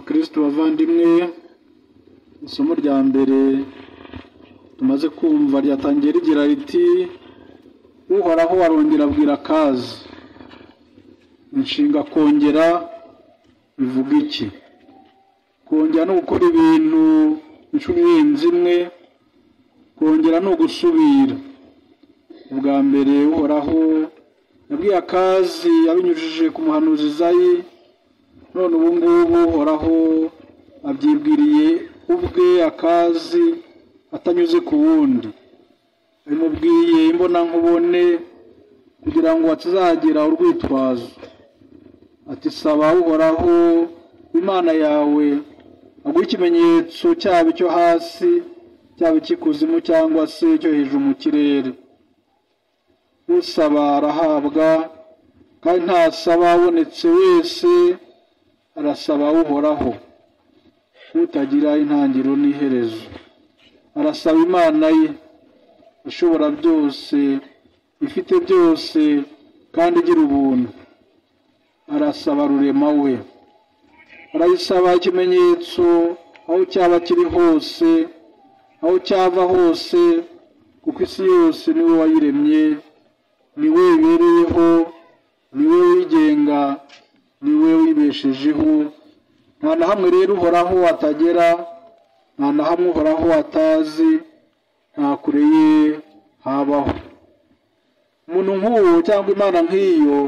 Kristo bavandimwe, isomo rya mbere tumaze kumva ryatangiye rigira riti uhoraho warongera abwira Akazi. Inshinga kongera bivuga iki? Kongera no gukora ibintu inshuro irenze imwe, kongera no gusubira. Ubwa mbere uhoraho yabwiye Akazi yabinyujije ku muhanuzi Izayi, none ubu ngubu uhoraho abyibwiriye ubwe Akazi atanyuze ku wundi. Bimubwiye imbona nkubone kugira ngo atazagira urwitwazo. Ati saba uhoraho Imana yawe aguha ikimenyetso cyaba cyo hasi cyaba cy'ikuzimu cyangwa se cyo hejuru mu kirere. Usaba arahabwa, kandi ntasaba abonetse wese arasaba uhoraho utagira intangiriro n'iherezo. Arasaba Imana ye ishobora byose, ifite byose kandi igira ubuntu. Arasaba Rurema we, arayisaba ikimenyetso aho cyaba kiri hose, aho cyava hose, kuko isi yose niwe wayiremye, niwe ibereyeho, niwe wigenga, niwe wibeshejeho. Nta na hamwe rero uhoraho atagera, nta na hamwe uhoraho atazi, nta kure ye habaho. umuntu nk'uwo cyangwa imana nk'iyo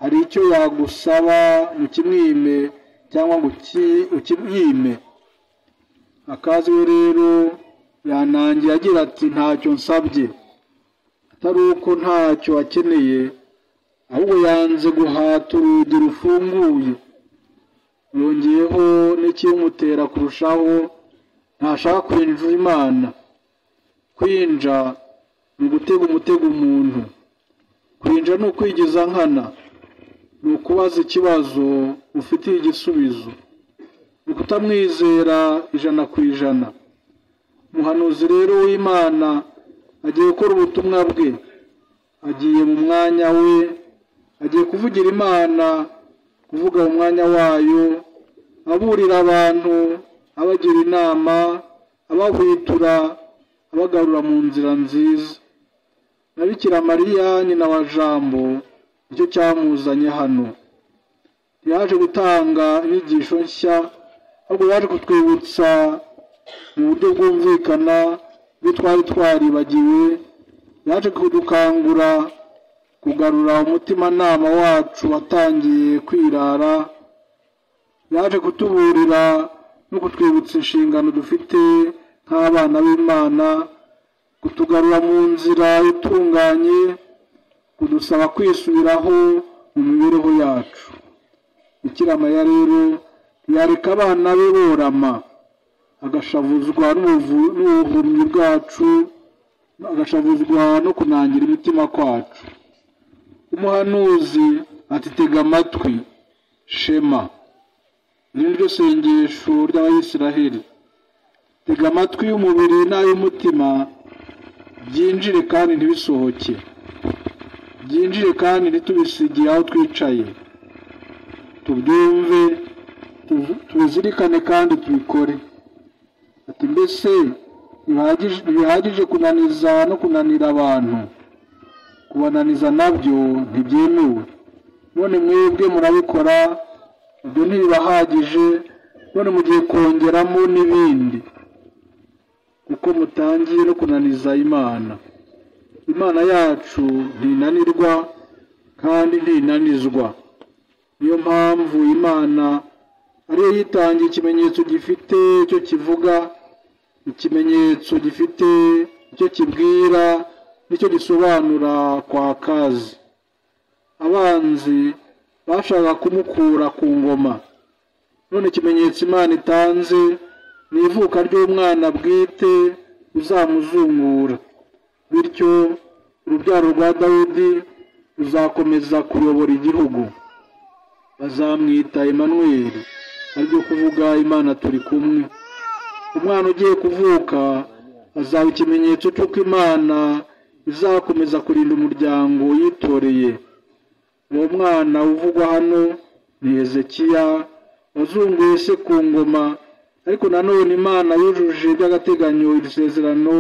hari icyo yagusaba ukimwime cyangwa ngo ukimwime. Akazwe rero yanangiye agira ati ntacyo nsabye, atari uko ntacyo akeneye, ahubwo yanze guhata urugi rufunguye. Yongeyeho n'ikimutera kurushaho, ntashaka kwinjira Imana. Kwinja ni ugutega umutego umuntu. Kwinja ni ukwigiza nkana, ni ukubaza ikibazo ufitiye igisubizo, ni ukutamwizera 100%. Umuhanuzi rero w'Imana agiye gukora ubutumwa bwe, agiye mu mwanya we, agiye kuvugira Imana, kuvuga mu mwanya wayo, aburira abantu, abagira inama, abahwitura, abagarura mu nzira nziza. Na Bikira Mariya nyina wa Jambo icyo cyamuzanye hano. Yaje gutanga inyigisho nshya, ahubwo yaje kutwibutsa mu buryo bwumvikana ibyo twari twaribagiwe. Yaje kudukangura kugarura umutimanama wacu watangiye kwirara. Yaje kutuburira no kutwibutsa inshingano dufite nk'abana b'Imana, kutugarura mu nzira itunganye, kudusaba kwisubiraho mu mibereho yacu. Bikira Mariya rero yareka abana be borama, agashavuzwa n'ubuhumyi bwacu, agashavuzwa no kunangira imitima kwacu. Umuhanuzi ati tega amatwi, shema. Iri niryo sengesho ry'Abayisiraheli. Tega amatwi y'umubiri n'ay'umutima, byinjire kandi ntibisohoke, byinjire kandi ntitubisigiye aho twicaye. Tubyumve, tubizirikane kandi tubikore. Ati mbese ntibihagije kunaniza no kunanira abantu? Kubananiza nabyo ntibyemewe. None mwebwe murabikora, ibyo ntibibahagije, none mugiye kongeramo n'ibindi, kuko mutangiye no kunaniza Imana. Imana yacu ntinanirwa kandi ntinanizwa. Niyo mpamvu Imana ariyo yitangiye ikimenyetso gifite icyo kivuga, ikimenyetso gifite icyo kibwira nicyo gisobanura kwa kazi. Abanzi bashaka kumukura ku ngoma, none ikimenyetso Imana itanze ni ivuka ry'umwana bwite uzamuzungura. Bityo urubyaro rwa Dawidi ruzakomeza kuyobora igihugu. Bazamwita Emmanuel, aribyo kuvuga Imana turi kumwe. Umwana ugiye kuvuka azaba ikimenyetso cy'uko Imana izakomeza kurinda umuryango yitoreye. Uwo mwana uvugwa hano ni Hezekiya, wazunguye se ku ngoma, ariko nanone Imana yujuje by'agateganyo iri sezerano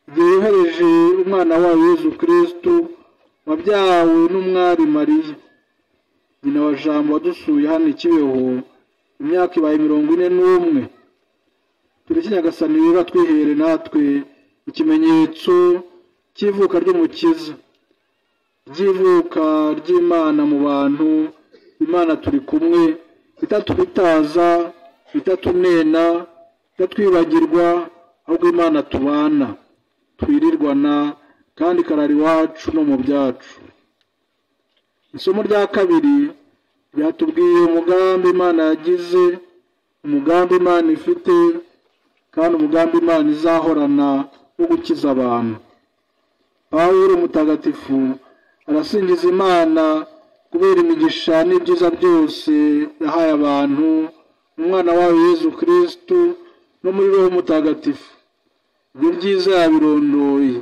igihe yohereje umwana wayo Yezu Kristo, wabyawe n'umwari Mariya, nyina wa Jambo, wadusuye hano i Kibeho imyaka ibaye 41. Tureke Nyagasani rero twihere natwe ikimenyetso cy'ivuka ry'Umukiza, ry'ivuka ry'Imana mu bantu. Imana turi kumwe, itatubitaza, itatunena, itatwibagirwa, ahubwo Imana tubana, twirirwana kandi karari wacu no mu byacu. Isomo rya kabiri ryatubwiye umugambi Imana yagize, umugambi Imana ifite, kandi umugambi Imana izahorana wo gukiza abantu. Pawulo mutagatifu arasingiza Imana kubera imigisha n'ibyiza byose yahaye abantu mu mwana wayo Yezu Kristo no muri Roho Mutagatifu. Ibyo byiza yabirondoye,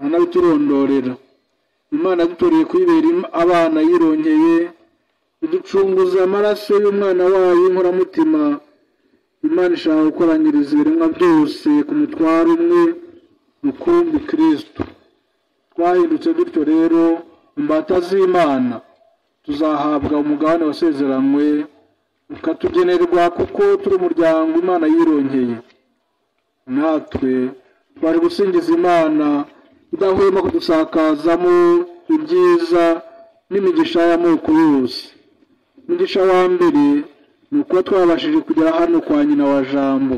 anabiturondorera. Imana yadutoreye kwibera abana yironkeye, iducunguza amaraso y'umwana wayo y'inkoramutima. Imana ishaka gukoranyiriza ibiremwa byose ku mutwaro umwe, rukumbi Kristo. Twahindutse dutyo rero imbata z'Imana, tuzahabwa umugabane wasezeranywe, ukatugenerwa kuko turi umuryango Imana yironkeye. Natwe twari gusingiza Imana idahwema kudusakazamo ibyiza n'imigisha y'amoko yose. Umugisha wa mbere ni uko twabashije kugera hano kwa nyina wa Jambo.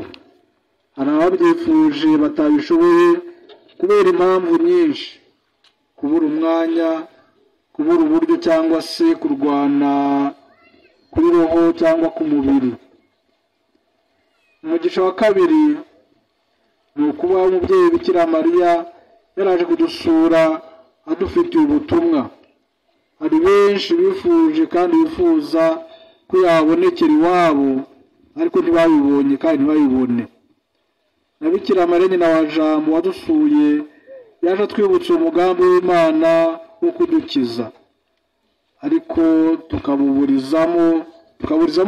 Hari ababyifuje batabishoboye kubera impamvu nyinshi: kubura umwanya, kubura uburyo, cyangwa se kurwana kuri roho cyangwa ku mubiri. Umugisha wa kabiri ni ukuba umubyeyi Bikira Mariya yaraje kudusura adufitiye ubutumwa. Hari benshi bifuje kandi bifuza ko yabonekera iwabo, ariko ntibabibonye kandi ntibabibone. Na Bikira Mariya nyina wa Jambo wadusuye yaje twibutsa umugambi w'Imana wo kudukiza, ariko tukabuburizamo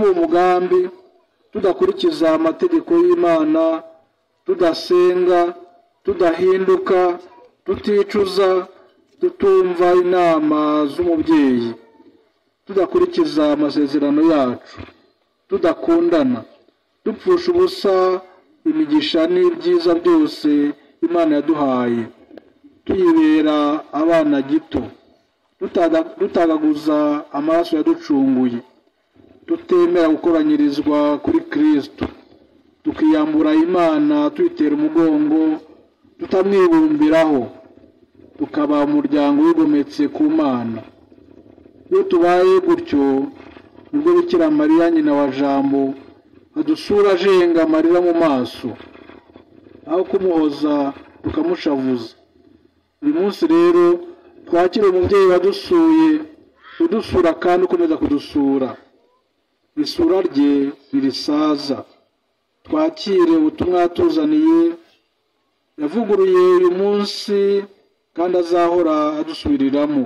uwo mugambi, tudakurikiza amategeko y'Imana, tudasenga, tudahinduka, tuticuza, tutumva inama z'umubyeyi, tudakurikiza amasezerano yacu, tudakundana, dupfusha ubusa imigisha n'ibyiza byose Imana yaduhaye, tuyibera abana gito, tutagaguza amaraso yaducunguye, tutemera gukoranyirizwa kuri Kristo, tukiyambura Imana tuyitera umugongo, tutamwibumbiraho, tukaba umuryango wigometse ku Mana. Iyo tubaye gutyo, nibwo Bikira Mariya nyina wa Jambo adusura ajenga amarira mu maso, aho kumuhoza tukamushavuza. Uyu munsi rero twakira umubyeyi wadusuye, udusura kandi ukomeza kudusura. Isura rye ntirisaza. Twakire ubutumwa yatuzaniye, yavuguruye uyu munsi kandi azahora adusubiriramo,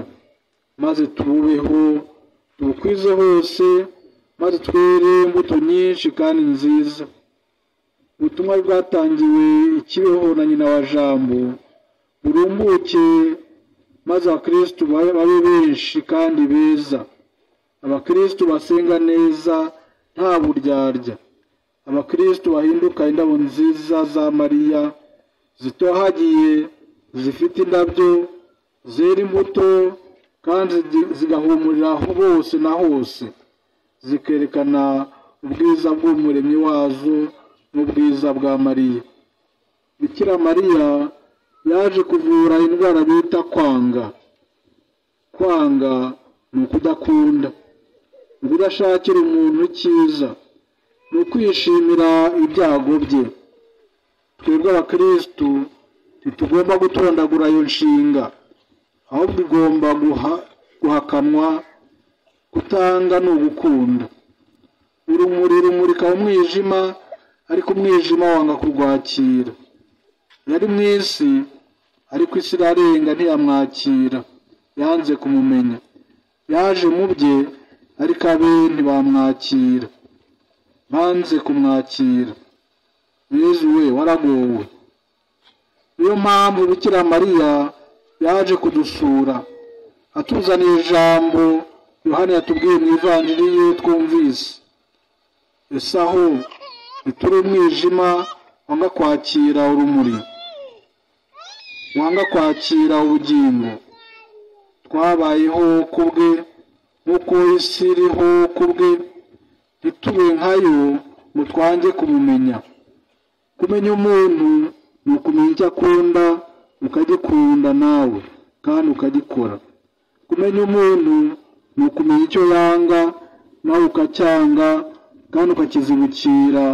maze tububeho, tubukwize hose, maze twere imbuto nyinshi kandi nziza. Ubutumwa bwatangiwe ikibeho na nyina wa Jambo burumbuke, maze abakristo babe benshi kandi beza. Abakristo basenga neza nta buryarya. Abakristo bahinduka indabo nziza za Mariya, zitohagiye, zifite indabyo, zera imbuto kandi zigahumurira bose na hose, zikerekana ubwiza bw'umuremyi wazo n'ubwiza bwa Mariya. Bikira Mariya yaje kuvura indwara bita kwanga. Kwanga ni ukudakunda, ukudashakira umuntu icyiza, ni ukwishimira ibyago bye. Twebwe abakristu ntitugomba gutondagura iyo nshinga, ahubwo igomba guhakanwa. Gutanga ni ugukunda. Urumuri rumurika mu mwijima, ariko umwijima wanga kurwakira. Yari mu isi, ariko isi irarenga ntiyamwakira, yanze kumumenya. Yaje mu bye, ariko abe ntibamwakira, banze kumwakira. Yezu we waragowe. Niyo mpamvu Bikira Mariya yaje kudusura, atuzaniye ijambo Yohana yatubwiye mu ivanjiri ye twumvise. Ese aho ntituri umwijima wanga kwakira urumuri, wanga kwakira ubugingo? Twabayeho kubwe nk'uko isi iriho kubwe, ntitube nkayo ngo twange kumumenya. Kumenya umuntu ni ukumenya icyo akunda, ukagikunda nawe kandi ukagikora. Kumenya umuntu ni ukumenya icyo yanga, nawe ukacyanga kandi ukakizibukira,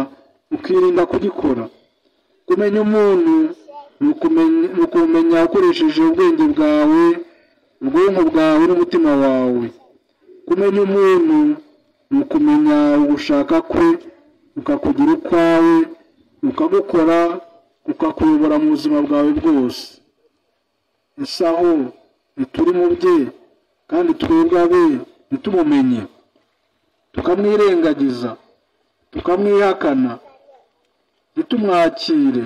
ukirinda kugikora. Kumenya umuntu ni ukumenya ukoresheje ubwenge bwawe, ubwonko bwawe n'umutima wawe. Kumenya umuntu ni ukumenya ugushaka kwe, ukakugira ukwawe, ukagukora, ukakuyobora mu buzima bwawe bwose. Ese aho ntituri mu bye kandi twebwe abe ntitumumenye, tukamwirengagiza, tukamwihakana, ntitumwakire?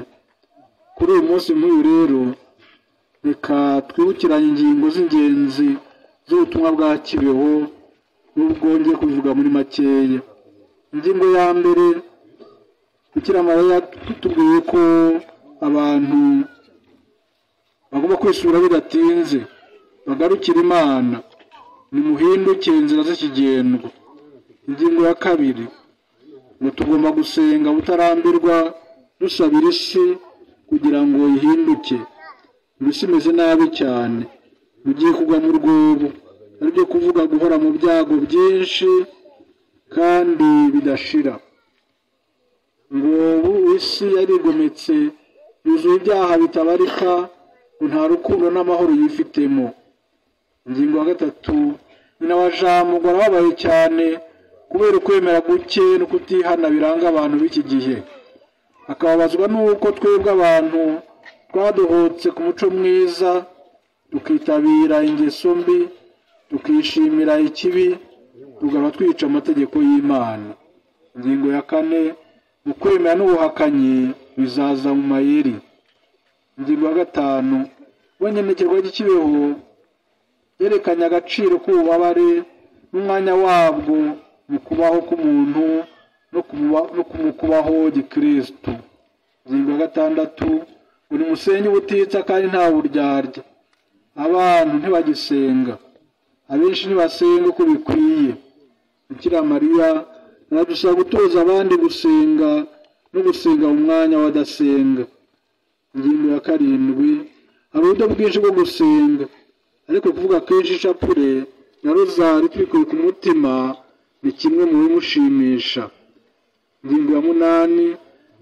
Kuri uyu munsi nk'uyu rero, reka twibukiranye ingingo z'ingenzi z'ubutumwa bwa Kibeho, n'ubwo ngiye kuvuga muri makeya. Ingingo ya mbere, Bikira Mariya tutubwiye ko abantu bagomba kwisura bidatinze bagarukira Imana nimuhinduke inzira z'ikigendwa. Ingingo ya kabiri ngo tugomba gusenga butarambirwa dusabira isi kugira ngo ihinduke. Isi imeze nabi cyane, mugiye kugwa mu rwobo, aribyo kuvuga guhora mu byago byinshi kandi bidashira. Ngo isi yarigometse yuzuye ibyaha bitabarika, nta rukundo n'amahoro yifitemo. Ingingo ya gatatu nyina wa Jambo ngo arababaye cyane kubera ukwemera guke no kutihana biranga abantu b'iki gihe. Akababazwa n'uko twebwe abantu twadohotse ku muco mwiza, tukitabira ingeso mbi, tukishimira ikibi, tugaba twica amategeko y'Imana. Ingingo ya kane ukwemera n'ubuhakanyi bizaza mu mayeri. Ingingo ya gatanu bonyenekerwa ry'ikibeho yerekanye agaciro k'ububabare n'umwanya wabwo mu kubaho k'umuntu no kumukubaho gikristo. Ingingo ya gatandatu ngo nimusenye ubutitsa kandi nta buryarya. Abantu ntibagisenga, abenshi ntibasenga uko bikwiye. Bikira Mariya aradusaba gutoza abandi gusenga no gusenga mu mwanya w'adasenga. Ingingo ya karindwi hari uburyo bwinshi bwo gusenga, ariko kuvuga kenshi ishapure na rozari twikuye ku mutima ni kimwe mu bimushimisha. Ingingo ya munani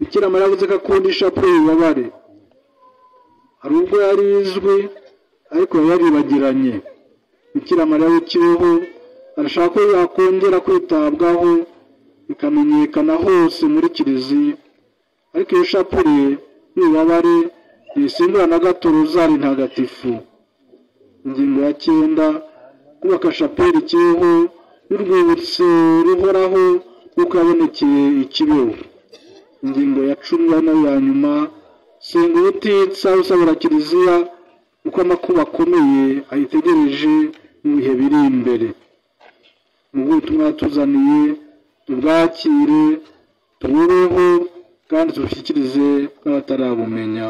Bikira Mariya avuze ko akunda ishapure y'ububabare. Hari ubwo yari izwi ariko yaribagiranye. Bikira Mariya w'ikibeho arashaka ko yakongera kwitabwaho ikamenyekana hose muri kiliziya, ariko iyo shapure y'ububabare ntisimbura na gato rozari ntagatifu. Ingingo ya 9 kubaka shapeli Kibeho y'urwibutso ruhoraho kuko yabonekeye ikibeho. Ingingo ya 10 nayo ya nyuma senga ubutitsa usabira kiliziya uko amakuba akomeye ayitegereje mu bihe biri imbere. Mu butumwa tuzaniye tubwakire tubureho kandi tubushyikirize n'abatarabumenya.